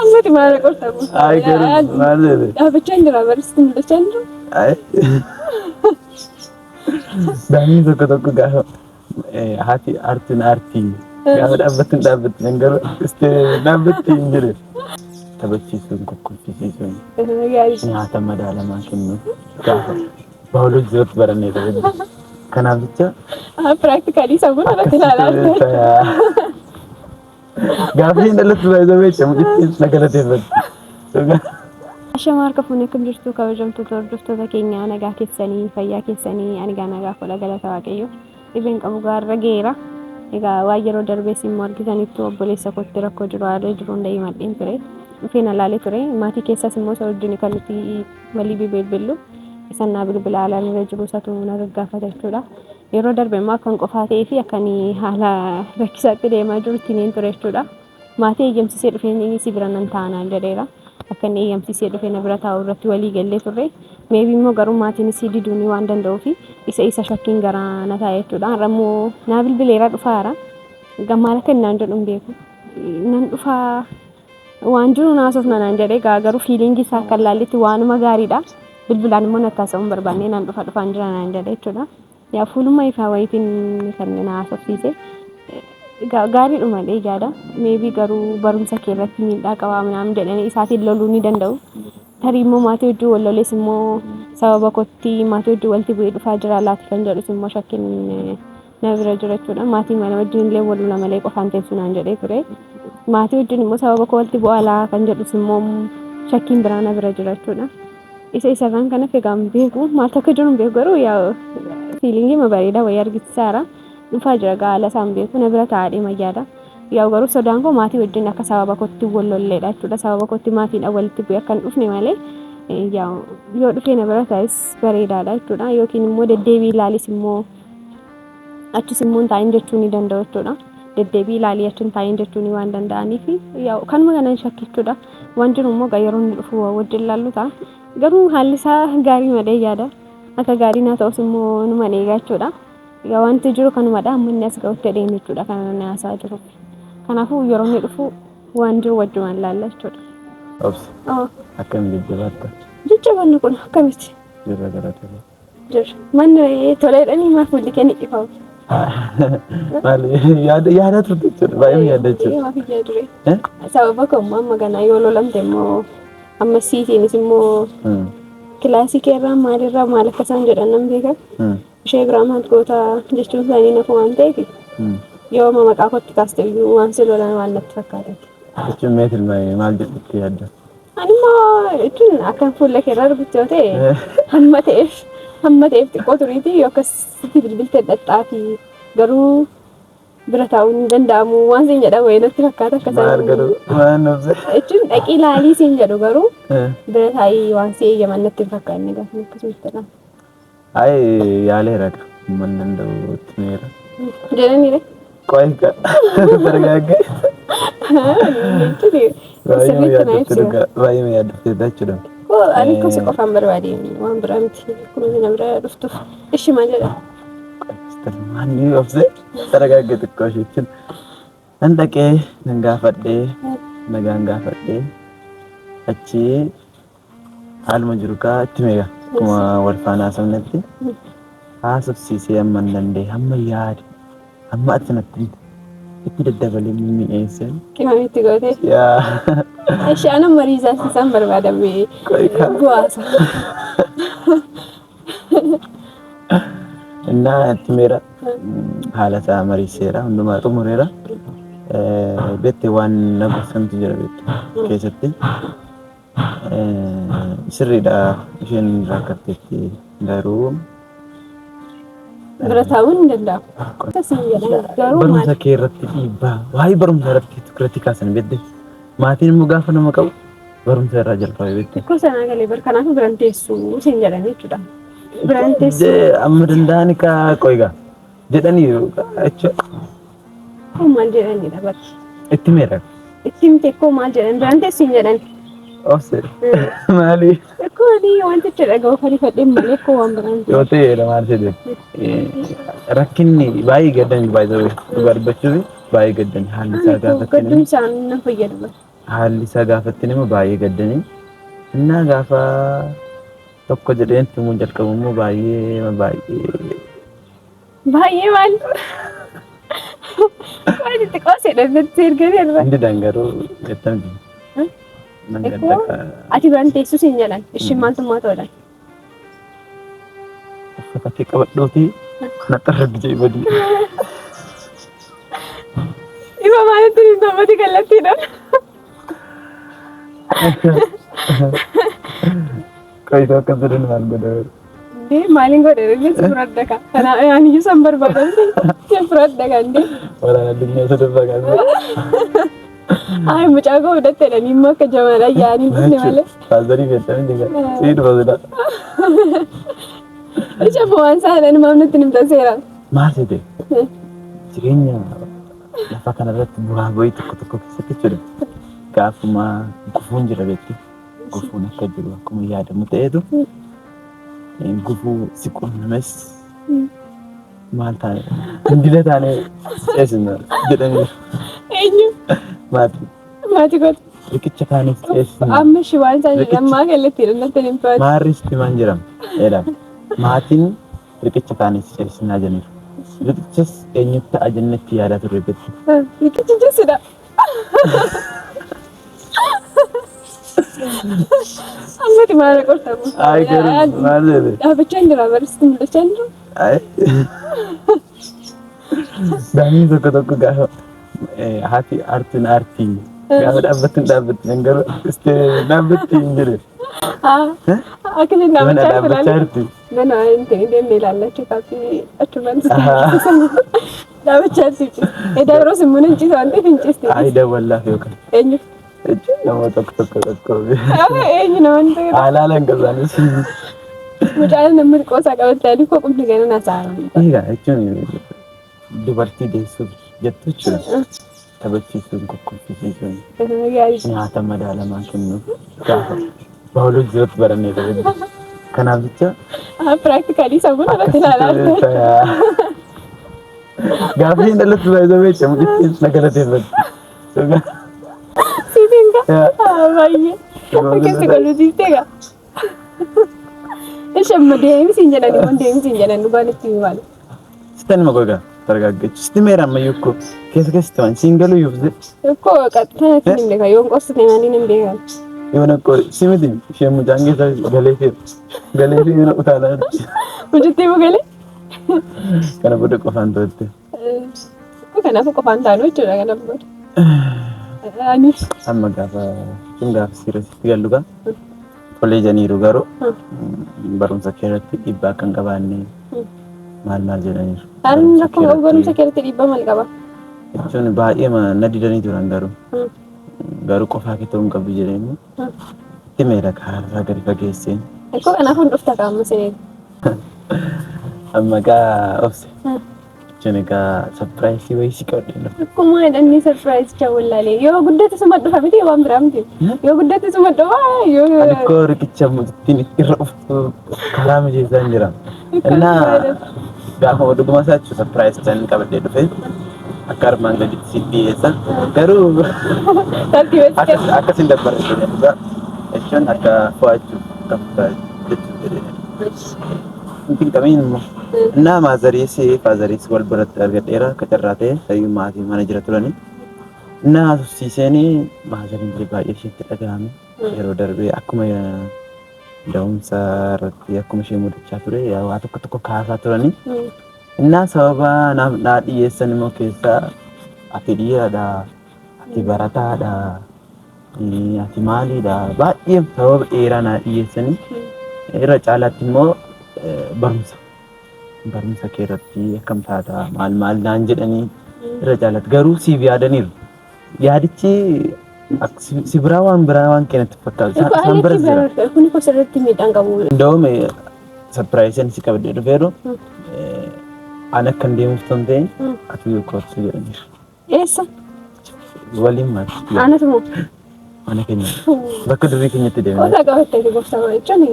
Amma maal qortamu? Ay garuu maal jedhe? Dhaabachaa hin jira barsiistuu mul'achaa hin jiru. Ay daa'imni tokko gaafa haati aartiin gaafa dhaabbattiin garuu istee dhaabbattiin hin jiru. Taphachiisuun kokkolfisiisuun nyaata madaalamaa kennuun gaafa baay'oolojii irratti barannee ta'edha. Kanaaf jecha Practically sabun irratti ilaalaa gaafa hin dhalatu baay'ee beekama mukittiin nagalateeffatti. Ashamaa harka fuunee akkam jirtu kabajamtoota hordoftoota keenya nagaa keessanii fayyaa keessanii ani gaa nagaa kola galata waaqayyo dhibeen qabu gaarra geera. Egaa waa yeroo darbees immoo argitanitti obboleessa kootti rakkoo jiru haala jiru hunda himadheen ture. Dhufeen alaalee ture maatii keessas immoo isa wajjin kan nuti walii bilbillu isan naa bilbila haalaan irra jiru isatu na gaggaafata jechuudha. Yeroo darbe immoo akkan qofaa ta'ee fi akkan haala rakkisaatti deemaa jiru ittiin ture jechuudha. Maatii eeyyamsisee dhufeen si bira nan taa'anaan jedheera. Akkan eeyyamsisee dhufee na bira taa'u irratti walii gallee turre. Meebii immoo garuu maatiin isii diduunii waan danda'uuf isa shakkiin gara na taa'e jechuudha. Rammoo naa bilbileera dhufaara. Gammaala kennaan jedhuun beeku. Nan dhufaa waan jiru naasuuf nanaan jedhee garuu fiiliingii isaa akka laalletti waanuma gaariidha. Bilbilaan immoo nattaasa'uun barbaannee nan dhufaan jira naan jedhee jechuudha. Yaa fuulummaa ifaa wayitiin kan naasofsiise. Gaariidhuma eegaadha. Meebii garuu barumsa kee irratti miidhaa qabaa minaamin jedhanii isaatiin loluu ni danda'u. Tarii immoo maatii wajjin wal lolees immoo sababa kootti maatii wajjin walitti bu'ee dhufaa jira laati kan jedhus immoo shakkiin na bira jira jechuudha. Maatii mana wajjin illee wal lola malee qofaan teessu naan jedhee ture. Maatii wajjin immoo sababa koo walitti bu'aa laa kan jedhus immoo shakkiin biraa na bira jira jechuudha. Isa isarraan kan hafe egaa beeku maal akka jiru beeku garuu yaa fiilingii bareedaa wayii argisiisaara. Dhufaa jira gaala isaan beeku na bira taa'ee mayyaadha. Yaa garuu sodaan koo maatii wajjin akka sababa kootti wal lolleedha jechuudha. Sababa kootti maatiidhaan walitti bu'ee akka hin dhufne malee yoo dhufee na bira taa'es bareedaadha jechuudha. Yookiin immoo deddeebii ilaalis immoo achis immoo hin taa'in jechuu ni danda'u jechuudha. Deddeebii ilaalii achi hin taa'in jechuu waan danda'aniif kanuma kanan shakkichuudha. Waan jiru immoo yeroo inni dhufu wajjin ilaallu ta'a. Garuu haalli isaa gaarii malee yaada. Akka gaarii naa ta'us immoo numa eegaa jechuudha. Yaa wanti jiru kanumadha amma inni as ga'utti adeemu jechuudha kan inni haasaa jiru. Kanaafuu yeroo inni dhufu waan jiru wajjumaan ilaalla jechuudha. Obsi. Akkam jajjabaata. Jajjabaanni kun akkamitti? Jirra garaatu. Jirra. Manni toleedhanii maaf walli kenni dhifamu? Maali yaada turte jechuudha baay'ee yaada jechuudha. Maaf ijaa ture. Sababa kamuu amma ganaa yoo lolamte immoo amma siitiinis immoo kilaasii keerraa maalirraa maal akka isaan jedhan nan beekan. Ishee biraa maal goota jechuun isaanii nafu waan ta'eef yoo maqaa kootti kaaste waan si lolan waan natti fakkaate. Jechuun meetil maal jedhutti yaadda? Ani immoo jechuun akka fuula keerraa rukutte yoo ta'e hamma ta'eef xiqqoo turiitii yoo akkasitti bilbilte dhadhaa fi garuu bira taa'uun hin danda'amu waan siin jedhan wayii natti fakkaata akka isaan. Maal garuu waan obse. Jechuun dhaqii ilaalii siin jedhu garuu bira taa'ii waan si eeyyaman natti hin fakkaanne gaafa akkasumas jedhama. Ay yaaleera man danda'u timeera. Jedhaniire. Qoyka bargaagge. Baay'ee yaaddatee jechuudha. Ani kosi qofaan barbaade waan biraa miti kun na bira dhuftuuf ishi maal jedha. Manni obse bargaagge xiqqoo jechuun nan dhaqee nan gaafadhee nagaan gaafadhee achi haaluma jiru kaa itti meeqa. Kuma wal faanaa sabnatti haasofsiisee amma hin danda'e hamma yaade hamma ati sanatti itti daddabalee mi'eessee. Qimamitti gootee. Yaa. Isheen amma riisaasisaan barbaadame bu'aasa. Innaa itti meera haala isaa mariiseera hundumaa xumureera. Beektee waan na gorsantu jira beektu keessatti. Sirriidha isheen rakkatteetti garuu bira taa'uun hin danda'amu. Barumsa kee irratti dhiibbaa waa'ee barumsa irratti tukirratti kaasan beekte maatiin immoo gaafa nama qabu barumsa irraa jalqabe beekte. Ikkoo sanaa galee kanaafuu biraan teessuu siin jedhan jechuudha. Biraan teessuu. Amma danda'ani kaa qoygaa jedhanii jechuudha. Koo maal jedhanidha barri. Itti meera. Itti mite koo maal jedhan biraan teessuu hin jedhan. Obse maali Kuni wanti jedhamu kan fadhii malee ko waan biraan yoo ta'e maal jedhe rakkinni baay'ee gaddan baay'ee dubbachuu baay'ee gaddan haalli isaa gaafattanii gaddum isaan na fayyadu haalli isaa gaafattanii immoo baay'ee gaddanii innaa gaafa tokko jedheen tumuun jalqabu immoo baay'ee maal Wajib xiqqoo sedhatti erganii irra. Inni dangaruu jettamti. Ati biraan teessus hin jedhan. Isheen maaltummaa ta'uudhaan. Uffatatti qabadhuuti kanatti irra gijee badii. Ifa maalitti hin taphati kallattiidhaan. Qayyitoo akka jiran maal godhaa? Maalin godhe innis fudhadha ka. Kana ani iyyuu san barbaadan fudhadha kan dee. Waraana addunyaa sadaffaa kan Ay mucaa koo fudhatte jedhanii immoo akka jamaadha yaa'anii dhufne malee. Faazarii beektan jiga. Sii dhufa jedha. Ija waan saalan maamnutti nimta seera. Maal jedhe? Jireenya lafa kanarratti bu'aa bayii tokko keessatti jiru. Gaafuma gufuun jira beekti. Gufuun akka jiru akkuma yaadamu ta'eetu. Gufuu si qunnames maal taane indila taane ceesina jedhanii eenyu maati godhu riqicha taanis ceesina amma shi waan taane ammaa kallattii hidhannatti hin faatu maarristi maan jiram jedhama maatiin riqicha taanis ceesinaa jedhaniiru riqichas eenyutti ta'a jennatti yaadaa turre beektu riqichi jechuudha Ammati maal qortamu? Ay garuu maal jedhe? Dhaabachaa hin jira barsiistuu mul'achaa hin jiru? Ay daa'imni tokko gaafa haati aartiin aartii gaafa dhaabbattiin garuu dhaabbatti hin jedhe. Akkasiin dhaabachaa jirti. Mana inni deemnee ilaallachuu kaaffii achumaan dhaabachaa jirti. Edaa biroos immoo hin ciisu waan ta'eef hin ciisti. Ay daawwallaaf yookaan. Eenyu? Nama tokko. Eenyu namoonni ta'e. Haalaalaan qabaanis. Mucaan namni xiqqoosaa qabatanii koo qubni gana naasa'an. Egaa jechuun dubartii deessuuf jettu jechuudha. Taphachiisuun kokkolfisiisuun nyaata madaalamaa kennuuf gaafa baay'ooloojii irratti barannee ta'edha. Kanaaf jecha. Piraaktikaalii sammuu irratti ilaalaa. Gaafa hin dhalatu baay'ee beekamu ittiin nagalateeffatu. Sitinga? Baay'ee. Akkasii qullubsiistee gaa. Shamma deemisiin jedhanii waan deemisiin jedhan dhugaan itti maali? Sitan ma gogaa dargaggeessu. Sitti meera ammayyuu ko keessa waan siin galuu yuufse. Ko qaxxaa itti hin beekan yoon qostu neemanii hin beekan. Yoon akkoo simiti ishee mucaan keessa galee fi yoona utaalaa jirti. Hojjettee moo galee? Kana booda qofaan ta'utti. Kanaaf qofaan taanu jechuudha kana booda. Anis. Amma gaafa siirasitti gallu gaa. Kolleejaniiru garuu barumsa keessatti dhiibbaa akka hin qabaanne maal jedhaniiru. Haala rakkoo barumsa keessatti dhiibbaa maal qaba? Jechuun baay'ee na didanii turan garuu qofaa kee ta'uu hin qabdu jedhanii itti meera kaarraa gadi fageesseen. Akkoo kanaaf hin dhufta qaama seeneetu. Amma gaa obse. Jechuun egaa sapiraayisii wayii si qabdee akkuma jedhanii sapiraayisii chaawwallaalee yoo guddate suma dhufa miti waan biraa miti yoo guddate suma dhufa yoo alikoo riqicha ittiin irra uftu karaa mijeessaa hin jira. Innaa gaafa dhuguma isaa jechuun sapiraayisii isaanii qabadhee dhufe akka armaan gaditti si dhiyeessa garuu akkasiin dabbareetu jedhudha jechuun akka fo'achuuf qabda jechuun jedhee. Mungkin kami na mazarisi fazarisi wal berat harga daerah kecerate sayu masih mana jira tulani na siseni mazarin pribadi sih teragami ero darbe aku mah daun sarati aku masih muda cature ya atau ketuk kasa tulani na sababa na dia seni mau kesa ati dia ada ati barata ada ini ati mali ada banyak sabab era na dia seni era calat mau barumsa keerratti akkam taata maal naan jedhanii irra jaalatu garuu siif yaadaniiru yaadichi si biraa waan keenatti fakkaatu isaan bira jira. Kun kos irratti miidhaan qabu. Indoome sapiraayisiin si qabdee dhufeeru an akka hin deemuuf ton ta'e ati yoo koorsu jedhaniiru. Eessa? Waliin maati? Anatu moo? mana keenya bakka durii keenyatti deemna. Qola qabattee gooftaa jechuun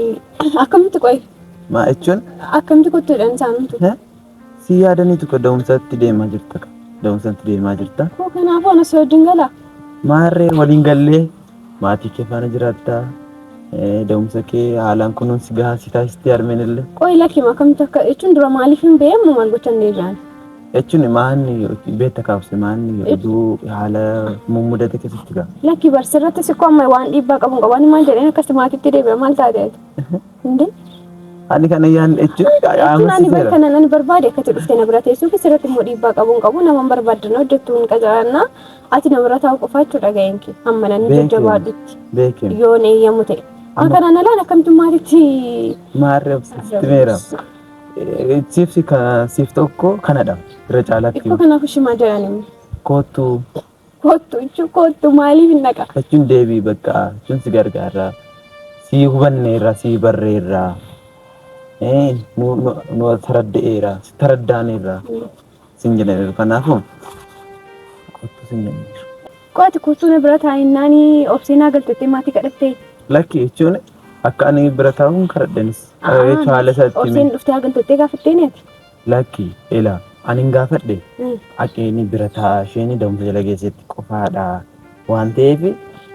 akkamitti qoy? Maa jechuun akkamitti kottuudhaan isaanumtu? Si yaadaniitu ka da'umsaatti deemaa jirta. Da'umsaatti deemaa jirta. Kanaafuu ana si wajjin galaa? Maarree waliin gallee maatii kee faana jiraatta. Da'umsa kee haalaan kunuunsi gahaa si taasistee harmeenillee. Qoy lakkii akkamitti akka jechuun dura maaliif hin beekamu maal gochan deebi'an? Jechuun maanni beekta kaabse maanni oduu haala mummudate keessatti gaa. Lakkii barsirratti sikkoo amma waan dhiibbaa qabu hin qaban maal jedheen akkas maatiitti deebi'a maal taatee? Hinde? Ani kana yaan jechuun ani barbaade akkati dhuftee na bira teessuu keessatti immoo dhiibbaa qabu hin qabu nama barbaaddan hojjettu hin qacaranna ati na bira taa'u qofa jechuudha ga'eenki amma nan jajjabaadhutti. Beekem. Yoo neeyyamu ta'e. Akkanaan alaan akkamitti maatiitti maarree obsisti meera. Siif tokko kanadha. Irra caalaatti. Ikkoo kanaaf shimaa jedhani. Kootu Kootu maaliif hin dhaqa? jechuun deebii bakka jechuun si gargaara. Si hubanneerra si barreerra. Nu taraddeera si taraddaaneerra. Sin jedhaniiru kanaafuu kootu sin jedhaniiru. Qooti kootu na bira taa'innaanii obseenaa galtettee maatii kadhattee. Lakki jechuun akka ani bira taa'uun kadhadhenis. Jechuun haala isaatti obseen dhuftee galtettee gaafattee neeti. Lakki ilaa ani hin gaafadhe. Aqeeni bira taa'a isheen da'umsa jala geessetti qofaadha waan ta'eef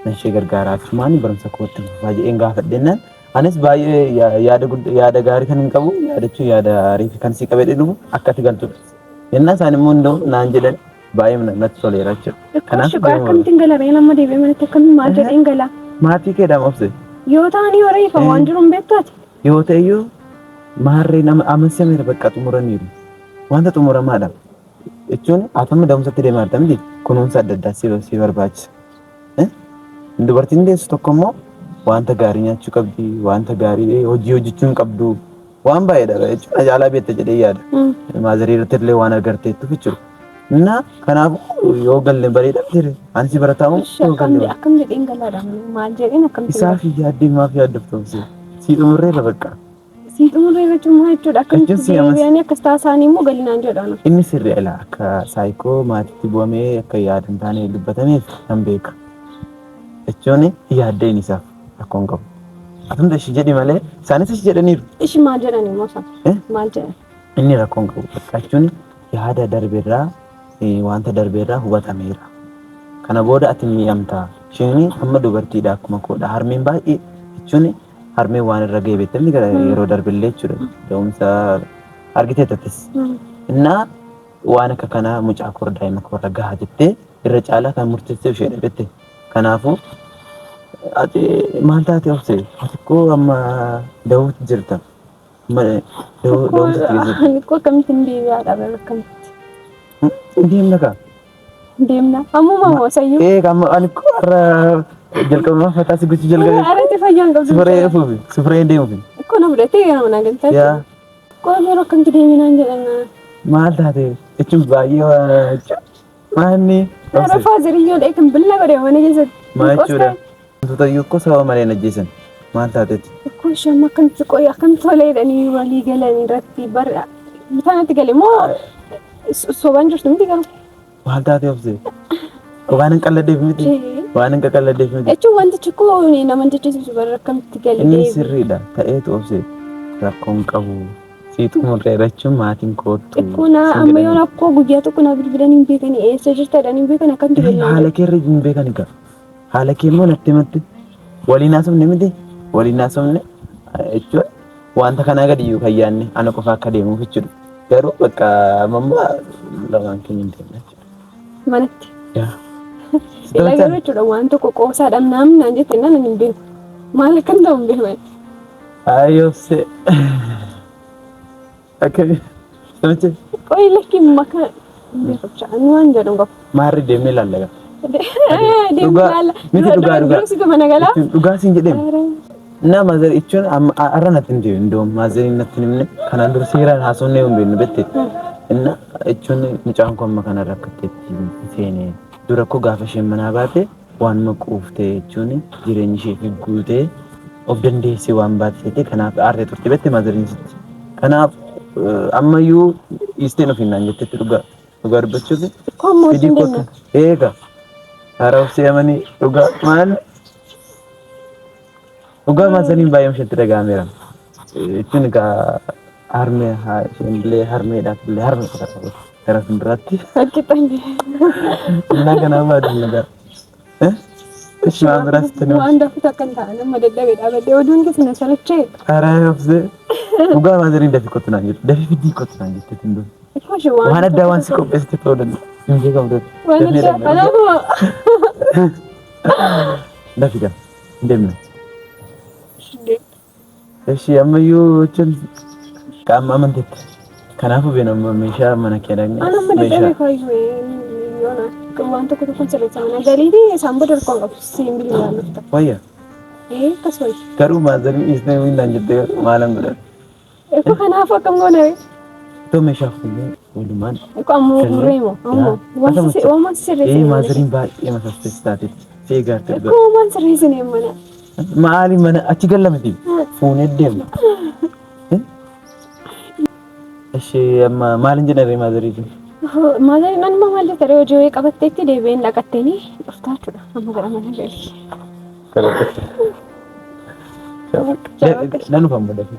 na ishee gargaaraaf maani barumsa kootti fufaa jedheen gaafadhennaan anis baay'ee yaada gaarii kan hin qabu yaadachuun yaada gaarii kan si qabee dhufu akka ati galtudha. Yennaa isaan immoo hunduu naan jedhan baay'ee natti toleera jechuudha. Kanaaf akkamittiin gala reen amma deebi'ee manatti akkamitti maal jedheen gala? Maatii keedhaan obse. Yoo ta'anii yoo reefa waan jiru hin beektaati. Yoo ta'eyyuu maarree nama amansiisamee bakka xumuraniiru. Wanta xumuramaadha. Jechuun atama da'umsatti deemaa jirta miti kunuunsa adda addaa si barbaachisa. Dubartiin deessu tokko immoo wanta gaarii nyaachuu qabdi, wanta gaarii hojii hojjechuu hin qabdu. Waan baay'eedha jechuudha. Ajaalaa beekta jedhee yaada. Maazarii irratti illee waan agarteettuuf jechuudha. Na kanaafuu yoo galle bareeda jire ani si barataa'u yoo galle akkam jedheen galaadha maal jedheen akkamitti isaaf yaaddee maaf yaaddoftoomse si xumurreerra bakka. Si xumurreerra jechuun jechuudha akkamitti deebi'anii akkas taasisanii immoo galinaan jedhaan. Inni sirrii ala akka saayikoo maatiitti bu'amee akka yaada hin taane dubbatameef nan beeka. Jechuun yaaddeen isaaf rakkoon qabu. Atumta ishii jedhi malee isaanis ishii jedhaniiru. Ishii maal jedhanii moosa? Maal jedhan? Inni rakkoon qabu bakka jechuun yaada darbeerraa wanta darbeerraa hubatameera. Kana booda ati mi'amta. Isheen amma dubartiidha akkuma koodha. Harmeen baay'ee jechuun harmeen waan irra ga'e beektamni yeroo darbillee jechuudha. Da'umsa argitee tattis. Innaa waan akka kanaa mucaa koo daa'ima koo irra gahaa jettee irra caalaa kan murteessee ishee dhabeette. Kanaafuu ati maal taate obse ati koo amma da'uutti jirta. Ani koo akkamittiin deebi'aa dhabe akkamitti? Deemna kaa? Deemna. Ammuma moo sayyuu? Amma ani koo har'a jalqabumaa fataa si gochuu jalqabe. Arati fayyaan qabdu. Sifuree fuufi sifuree deemuufi. Koo na fudhatee nama na galtaa. Yaa. Koo yeroo akkamitti deeminaan jedhana. Maal taate jechuun baay'ee maanni. Yeroo faaziriyyoo dheekan billa godhe mana keessatti. Maal jechuudha? Wantoota iyyuu sababa malee najjeesan maal taateeti? Koo shamma akkamitti qoy akkamitti toleedhanii walii galanii irratti bara bitaanatti gale moo sobaan jirtu miti garuu. Maal taate obse? Waan hin qalladdeef miti. Waan hin qalladdeef miti. Jechuun wantichi koo nama jechisiisu bara akkamitti gale. Inni sirriidha ta'eetu obse rakkoon qabu. Siitu murteera jechuun maatiin kootu. Kuna amma yoo rakkoo guyyaa tokko na bilbilanii hin beekani eessa jirta jedhanii hin beekani akkamitti beekna. Haala keerra hin beekani gaa. Haala kee immoo natti himatti waliin haasofne miti. Waliin haasofne jechuudha. Wanta kanaa gadi iyyuu kan yaadne ana qofa akka deemuuf jechuudha. Garuu bakka mammaa lamaan keenya hin deemne jechuudha. Manatti. Yaa. Ilaa garuu jechuudha waan tokko qoosaadhaan naamnaan jette nan hin beeku. Maal akkam ta'u hin beeku. Ayoobse. Akkami. Namichi. Qoy lakki maka beekucha ani waan jedhu qabu. Maarri deemnee ilaalla. Dhugaa siin jedhee na maazar jechuun har'a natti hin deemu iddoo maazariin natti hin himne kanaan dura seeraan haasofnee hin beeknu beekte inna jechuun mucaan koo amma kana rakkatteetti seenee dura koo gaafa isheen manaa baate waan maquuftee jechuun jireenya ishee fi guutee of dandeessee waan baatee kanaaf aartee turte beekte maazariin sitti kanaaf ammayyuu isteen ofiinaan jettetti dhugaa dubbachuuti. Eega. Haraf siamani juga man Dhugaa maasaniin baay'ee mishatti dhaga'ameera. Ittiin egaa harmee harmeedhaaf illee harmee qotaa gara fuulduraatti. Fakkiitti. Innaa kanaaf baaduu nagaa. Ishi waan biraas itti nama. Waan dafuutu akka hin taane nama dadhabee dhaabbatee oduun keessa na salachee. Karaa obsee dhugaa maasaniin dafii kottu naan jettu dafii fiddii kottu naan jettu ittiin duun. Waan addaa waan si qopheessite ta'uu danda'a. Hin beekamu waan addaa kanaafuma. Dafii kan hin deemne. Ishi ammayyuu jechuun qaama amanteetti. Kanaafuu beekama meeshaa mana kee dhaqnee. Ana amma dadhabee kaayyuu yoona waan tokko tokkoon sirreessaa galiitii isaan booda rakkoon qabu siin bilbilaan dhufta. Wayya. Akkas wayya. Garuu maazanii dhiisnee wiinaan jettee maalan godhan. Kanaafuu akkam goonee. Itoo meeshaa fuudhee walumaan. Ammoo gurree moo ammoo waan sirreessee. Maazaniin baay'ee masafteessi taateetti. Seegaatti. Waan sirreessinee mana. Maali mana achi gallamati fuunee deemna. Ishee amma maalin jedhamee maazariitiin? Maazariin anuma maal jettee hojii wayii qabatteetti deebi'een dhaqatteeni dhuftaa jechuudha. Amma gara mana galii. Nan dhufan boodatti.